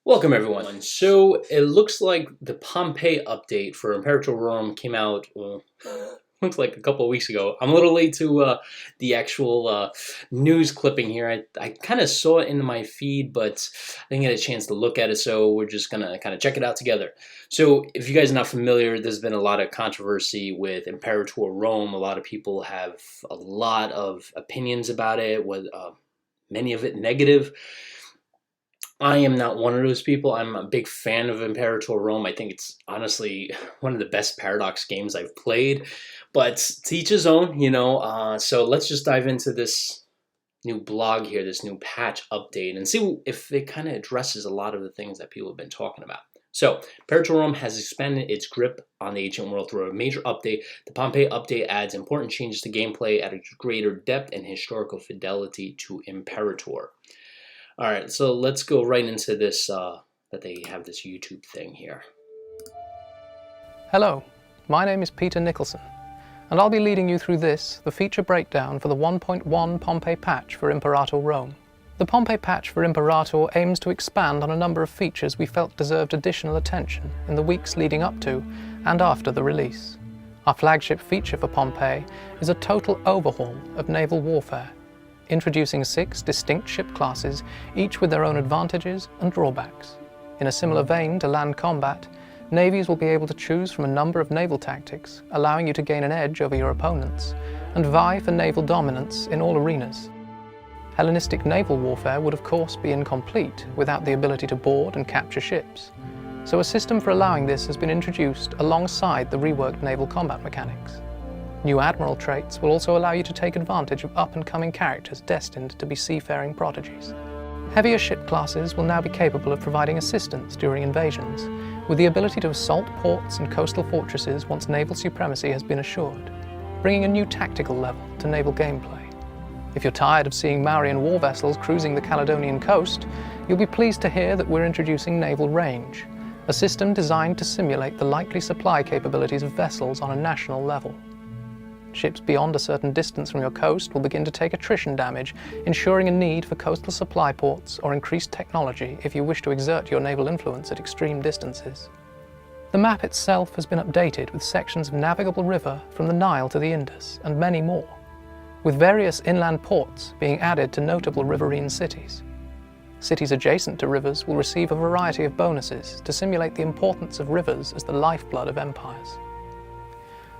Welcome everyone. So it looks like the Pompeii update for Imperator Rome came out, looks like a couple of weeks ago. I'm a little late to the actual news clipping here. I kind of saw it in my feed, but I didn't get a chance to look at it, so we're just gonna kind of check it out together. So if you guys are not familiar, there's been a lot of controversy with Imperator Rome. A lot of people have a lot of opinions about it, with many of it negative. I am not one of those people. I'm a big fan of Imperator Rome. I think it's honestly one of the best Paradox games I've played, but to each his own, you know. So let's just dive into this new blog here, this new patch update, and see if it kind of addresses a lot of the things that people have been talking about. So, Imperator Rome has expanded its grip on the ancient world through a major update. The Pompeii update adds important changes to gameplay at a greater depth and historical fidelity to Imperator. All right, so let's go right into this, that they have this YouTube thing here. Hello, my name is Peter Nicholson, and I'll be leading you through this, the feature breakdown for the 1.1 Pompeii patch for Imperator Rome. The Pompeii patch for Imperator aims to expand on a number of features we felt deserved additional attention in the weeks leading up to and after the release. Our flagship feature for Pompeii is a total overhaul of naval warfare, introducing 6 distinct ship classes, each with their own advantages and drawbacks. In a similar vein to land combat, navies will be able to choose from a number of naval tactics, allowing you to gain an edge over your opponents, and vie for naval dominance in all arenas. Hellenistic naval warfare would of course be incomplete without the ability to board and capture ships, so a system for allowing this has been introduced alongside the reworked naval combat mechanics. New Admiral traits will also allow you to take advantage of up-and-coming characters destined to be seafaring prodigies. Heavier ship classes will now be capable of providing assistance during invasions, with the ability to assault ports and coastal fortresses once naval supremacy has been assured, bringing a new tactical level to naval gameplay. If you're tired of seeing Mauryan war vessels cruising the Caledonian coast, you'll be pleased to hear that we're introducing Naval Range, a system designed to simulate the likely supply capabilities of vessels on a national level. Ships beyond a certain distance from your coast will begin to take attrition damage, ensuring a need for coastal supply ports or increased technology if you wish to exert your naval influence at extreme distances. The map itself has been updated with sections of navigable river from the Nile to the Indus, and many more, with various inland ports being added to notable riverine cities. Cities adjacent to rivers will receive a variety of bonuses to simulate the importance of rivers as the lifeblood of empires.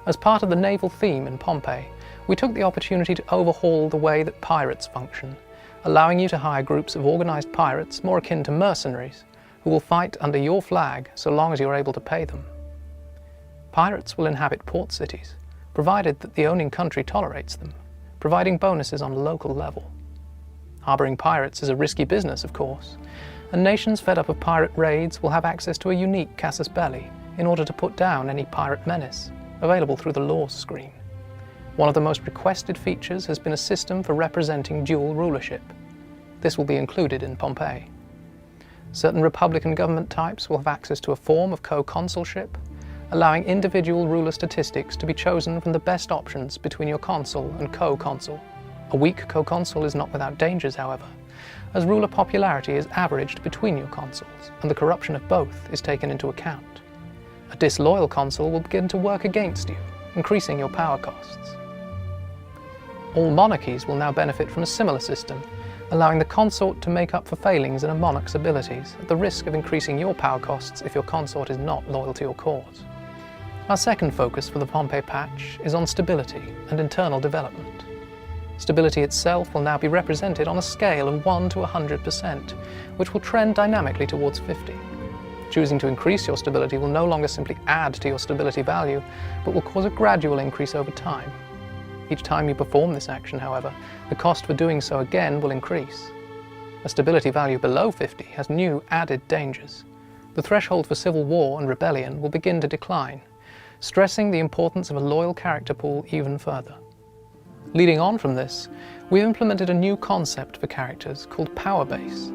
As part of the naval theme in Pompeii, we took the opportunity to overhaul the way that pirates function, allowing you to hire groups of organized pirates more akin to mercenaries, who will fight under your flag so long as you're able to pay them. Pirates will inhabit port cities, provided that the owning country tolerates them, providing bonuses on a local level. Harboring pirates is a risky business, of course, and nations fed up of pirate raids will have access to a unique casus belli in order to put down any pirate menace, available through the laws screen. One of the most requested features has been a system for representing dual rulership. This will be included in Pompeii. Certain Republican government types will have access to a form of co-consulship, allowing individual ruler statistics to be chosen from the best options between your consul and co-consul. A weak co-consul is not without dangers, however, as ruler popularity is averaged between your consuls, and the corruption of both is taken into account. A disloyal consul will begin to work against you, increasing your power costs. All monarchies will now benefit from a similar system, allowing the consort to make up for failings in a monarch's abilities at the risk of increasing your power costs if your consort is not loyal to your cause. Our second focus for the Pompeii patch is on stability and internal development. Stability itself will now be represented on a scale of 1 to 100%, which will trend dynamically towards 50. Choosing to increase your stability will no longer simply add to your stability value, but will cause a gradual increase over time. Each time you perform this action, however, the cost for doing so again will increase. A stability value below 50 has new added dangers. The threshold for civil war and rebellion will begin to decline, stressing the importance of a loyal character pool even further. Leading on from this, we've implemented a new concept for characters called Power Base.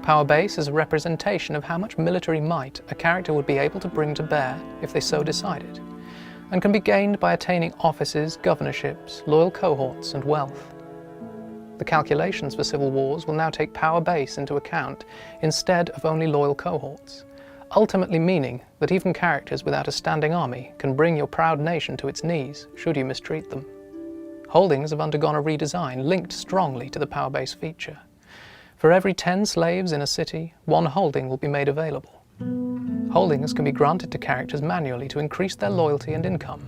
Power Base is a representation of how much military might a character would be able to bring to bear if they so decided, and can be gained by attaining offices, governorships, loyal cohorts, and wealth. The calculations for civil wars will now take power base into account instead of only loyal cohorts, ultimately meaning that even characters without a standing army can bring your proud nation to its knees should you mistreat them. Holdings have undergone a redesign linked strongly to the power base feature. For every 10 slaves in a city, 1 holding will be made available. Holdings can be granted to characters manually to increase their loyalty and income.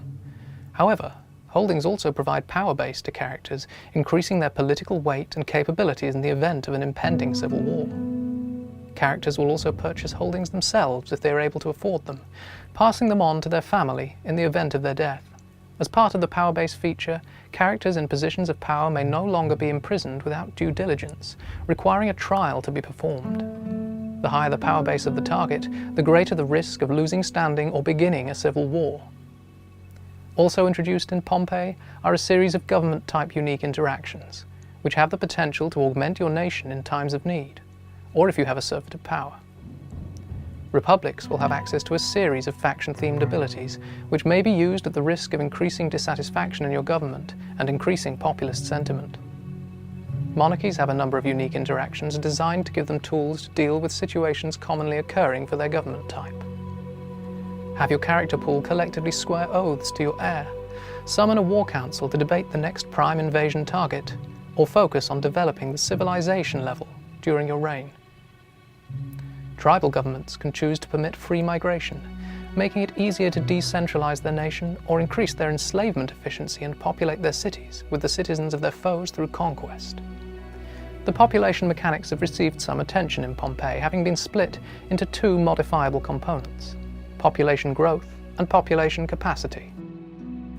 However, holdings also provide power base to characters, increasing their political weight and capabilities in the event of an impending civil war. Characters will also purchase holdings themselves if they are able to afford them, passing them on to their family in the event of their death. As part of the power base feature, characters in positions of power may no longer be imprisoned without due diligence, requiring a trial to be performed. The higher the power base of the target, the greater the risk of losing standing or beginning a civil war. Also introduced in Pompeii are a series of government-type unique interactions, which have the potential to augment your nation in times of need, or if you have a surfeit of power. Republics will have access to a series of faction-themed abilities, which may be used at the risk of increasing dissatisfaction in your government and increasing populist sentiment. Monarchies have a number of unique interactions designed to give them tools to deal with situations commonly occurring for their government type. Have your character pool collectively swear oaths to your heir, summon a war council to debate the next prime invasion target, or focus on developing the civilization level during your reign. Tribal governments can choose to permit free migration, making it easier to decentralize their nation or increase their enslavement efficiency and populate their cities with the citizens of their foes through conquest. The population mechanics have received some attention in Pompeii, having been split into 2 modifiable components: population growth and population capacity.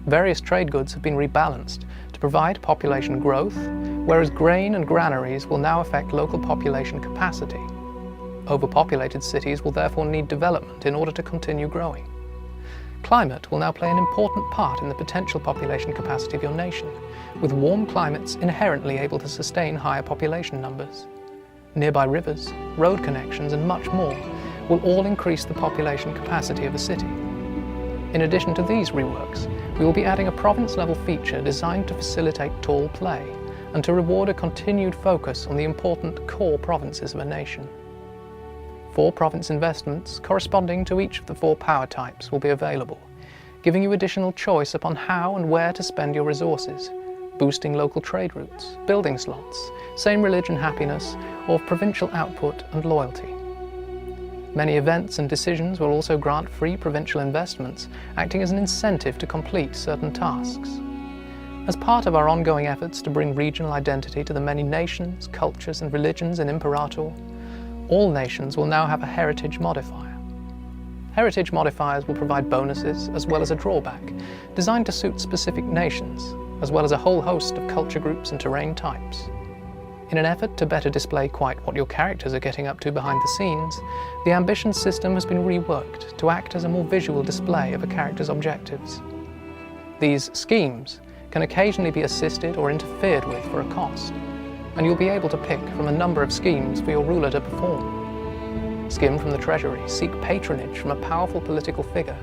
Various trade goods have been rebalanced to provide population growth, whereas grain and granaries will now affect local population capacity. Overpopulated cities will therefore need development in order to continue growing. Climate will now play an important part in the potential population capacity of your nation, with warm climates inherently able to sustain higher population numbers. Nearby rivers, road connections, and much more will all increase the population capacity of a city. In addition to these reworks, we will be adding a province-level feature designed to facilitate tall play and to reward a continued focus on the important core provinces of a nation. 4 province investments corresponding to each of the 4 power types will be available, giving you additional choice upon how and where to spend your resources, boosting local trade routes, building slots, same religion happiness, or provincial output and loyalty. Many events and decisions will also grant free provincial investments, acting as an incentive to complete certain tasks. As part of our ongoing efforts to bring regional identity to the many nations, cultures, and religions in Imperator, all nations will now have a heritage modifier. Heritage modifiers will provide bonuses as well as a drawback, designed to suit specific nations, as well as a whole host of culture groups and terrain types. In an effort to better display quite what your characters are getting up to behind the scenes, the ambition system has been reworked to act as a more visual display of a character's objectives. These schemes can occasionally be assisted or interfered with for a cost, and you'll be able to pick from a number of schemes for your ruler to perform. Skim from the treasury, seek patronage from a powerful political figure,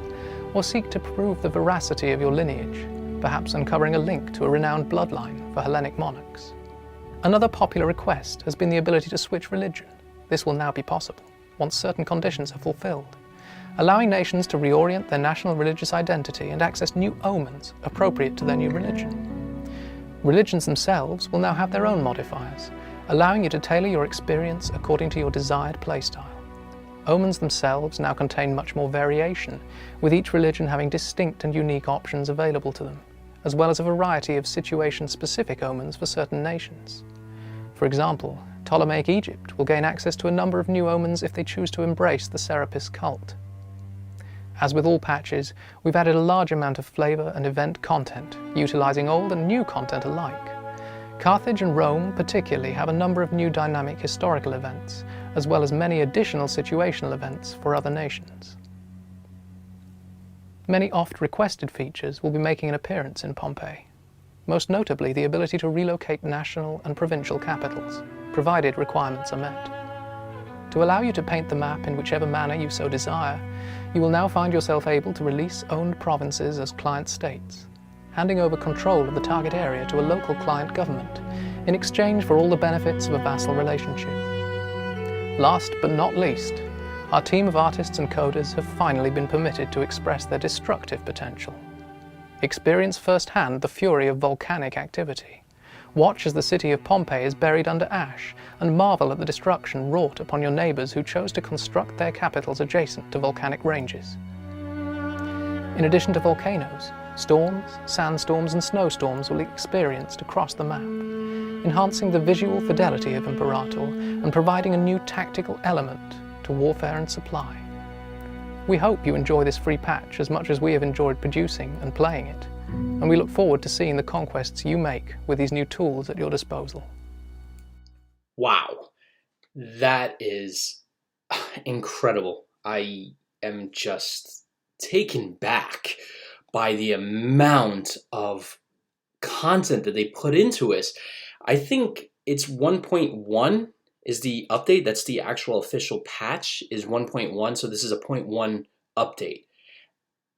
or seek to prove the veracity of your lineage, perhaps uncovering a link to a renowned bloodline for Hellenic monarchs. Another popular request has been the ability to switch religion. This will now be possible, once certain conditions are fulfilled, allowing nations to reorient their national religious identity and access new omens appropriate to their new religion. Religions themselves will now have their own modifiers, allowing you to tailor your experience according to your desired playstyle. Omens themselves now contain much more variation, with each religion having distinct and unique options available to them, as well as a variety of situation-specific omens for certain nations. For example, Ptolemaic Egypt will gain access to a number of new omens if they choose to embrace the Serapis cult. As with all patches, we've added a large amount of flavor and event content, utilizing old and new content alike. Carthage and Rome particularly have a number of new dynamic historical events, as well as many additional situational events for other nations. Many oft-requested features will be making an appearance in Pompeii, most notably the ability to relocate national and provincial capitals, provided requirements are met. To allow you to paint the map in whichever manner you so desire, you will now find yourself able to release owned provinces as client states, handing over control of the target area to a local client government, in exchange for all the benefits of a vassal relationship. Last but not least, our team of artists and coders have finally been permitted to express their destructive potential. Experience firsthand the fury of volcanic activity. Watch as the city of Pompeii is buried under ash, and marvel at the destruction wrought upon your neighbours who chose to construct their capitals adjacent to volcanic ranges. In addition to volcanoes, storms, sandstorms and snowstorms will be experienced across the map, enhancing the visual fidelity of Imperator and providing a new tactical element to warfare and supply. We hope you enjoy this free patch as much as we have enjoyed producing and playing it, and we look forward to seeing the conquests you make with these new tools at your disposal. Wow, that is incredible. I am just taken back by the amount of content that they put into it. I think it's 1.1 is the update. That's the actual official patch is 1.1. So this is a 0.1 update.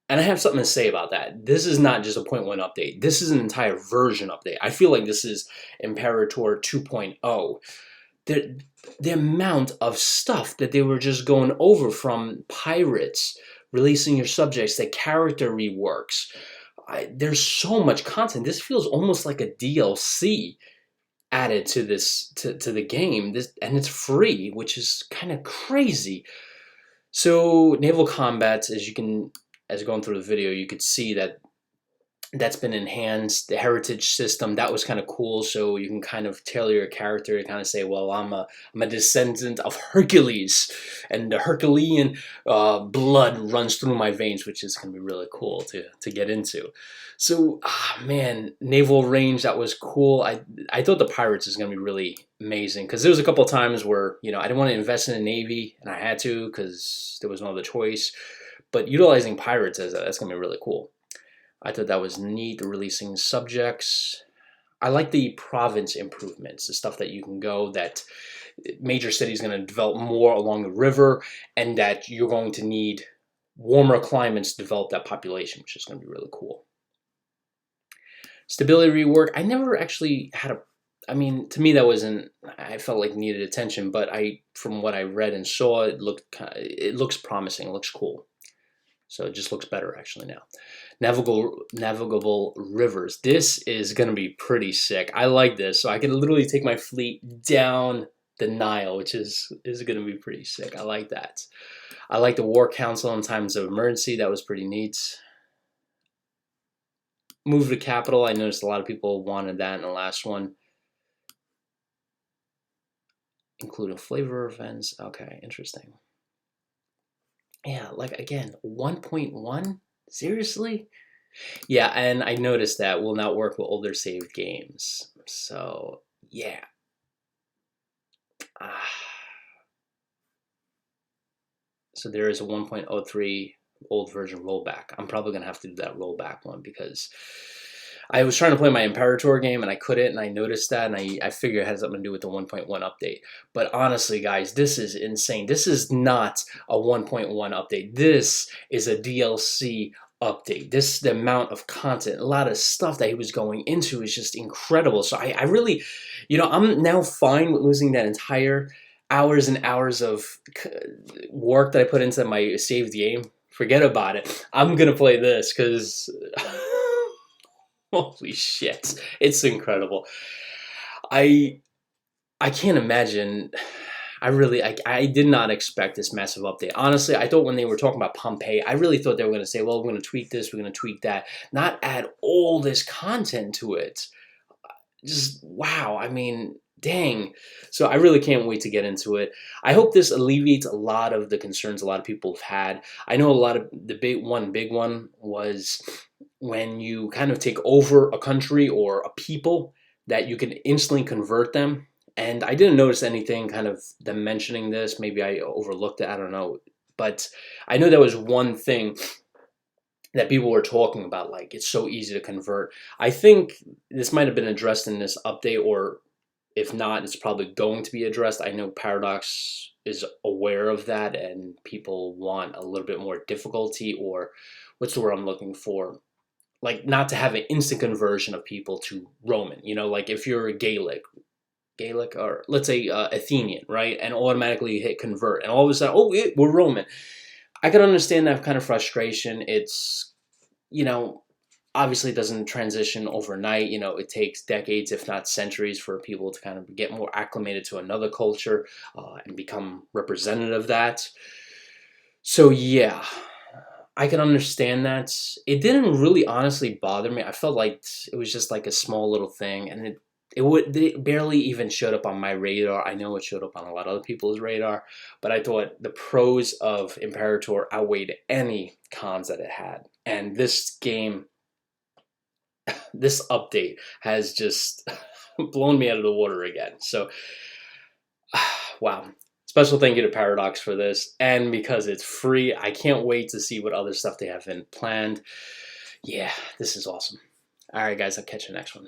And I have something to say about that. This is not just a 0.1 update. This is an entire version update. I feel like this is Imperator 2.0. The amount of stuff that they were just going over, from pirates, releasing your subjects, the character reworks. There's so much content. This feels almost like a DLC added to this to the game. And it's free, which is kind of crazy. So naval combat, as going through the video, you could see that that's been enhanced. The heritage system, that was kind of cool. So you can kind of tailor your character to kind of say, well, I'm a descendant of Hercules, and the Herculean blood runs through my veins, which is going to be really cool to get into. So, man, naval range, that was cool. I thought the pirates is going to be really amazing, because there was a couple of times where, I didn't want to invest in a navy, and I had to because there was no other choice. But utilizing pirates, that's going to be really cool. I thought that was neat, releasing subjects. I like the province improvements, the stuff that you can go, that major city is going to develop more along the river, and that you're going to need warmer climates to develop that population, which is going to be really cool. Stability rework, I never actually had to me that wasn't, I felt like needed attention, but from what I read and saw, it looks promising, it looks cool. So it just looks better actually now. Navigable rivers. This is going to be pretty sick. I like this. So I can literally take my fleet down the Nile, which is going to be pretty sick. I like that. I like the War Council in times of emergency. That was pretty neat. Move the capital. I noticed a lot of people wanted that in the last one. Including flavor events. Okay, interesting. Yeah, like again, 1.1? Seriously? Yeah, and I noticed that will not work with older saved games. So, yeah. So there is a 1.03 old version rollback. I'm probably going to have to do that rollback one, because I was trying to play my Imperator game and I couldn't, and I noticed that, and I figured it had something to do with the 1.1 update. But honestly, guys, this is insane. This is not a 1.1 update. This is a DLC update. The amount of content, a lot of stuff that he was going into is just incredible. So I really, I'm now fine with losing that entire hours and hours of work that I put into my saved game. Forget about it. I'm going to play this because... holy shit, it's incredible. I can't imagine. I did not expect this massive update. Honestly, I thought when they were talking about Pompeii, I really thought they were going to say, well, we're going to tweak this, we're going to tweak that, not add all this content to it. Just, wow, dang. So I really can't wait to get into it. I hope this alleviates a lot of the concerns a lot of people have had. I know a lot of the big one was when you kind of take over a country or a people, that you can instantly convert them. And I didn't notice anything kind of them mentioning this. Maybe I overlooked it, I don't know. But I know that was one thing that people were talking about, like it's so easy to convert. I think this might have been addressed in this update, or if not, it's probably going to be addressed. I know Paradox is aware of that, and people want a little bit more difficulty, or what's the word I'm looking for? like not to have an instant conversion of people to Roman. You know, like if you're a Gaelic, or let's say Athenian, right, and automatically you hit convert, and all of a sudden, oh, we're Roman. I can understand that kind of frustration. It's, you know, obviously it doesn't transition overnight. You know, it takes decades, if not centuries, for people to kind of get more acclimated to another culture and become representative of that. So yeah, I can understand that. It didn't really honestly bother me. I felt like it was just like a small little thing, and it barely even showed up on my radar. I know it showed up on a lot of other people's radar, but I thought the pros of Imperator outweighed any cons that it had. And this game, this update has just blown me out of the water again. So, wow. Special thank you to Paradox for this. And because it's free, I can't wait to see what other stuff they have in planned. Yeah, this is awesome. All right, guys, I'll catch you next one.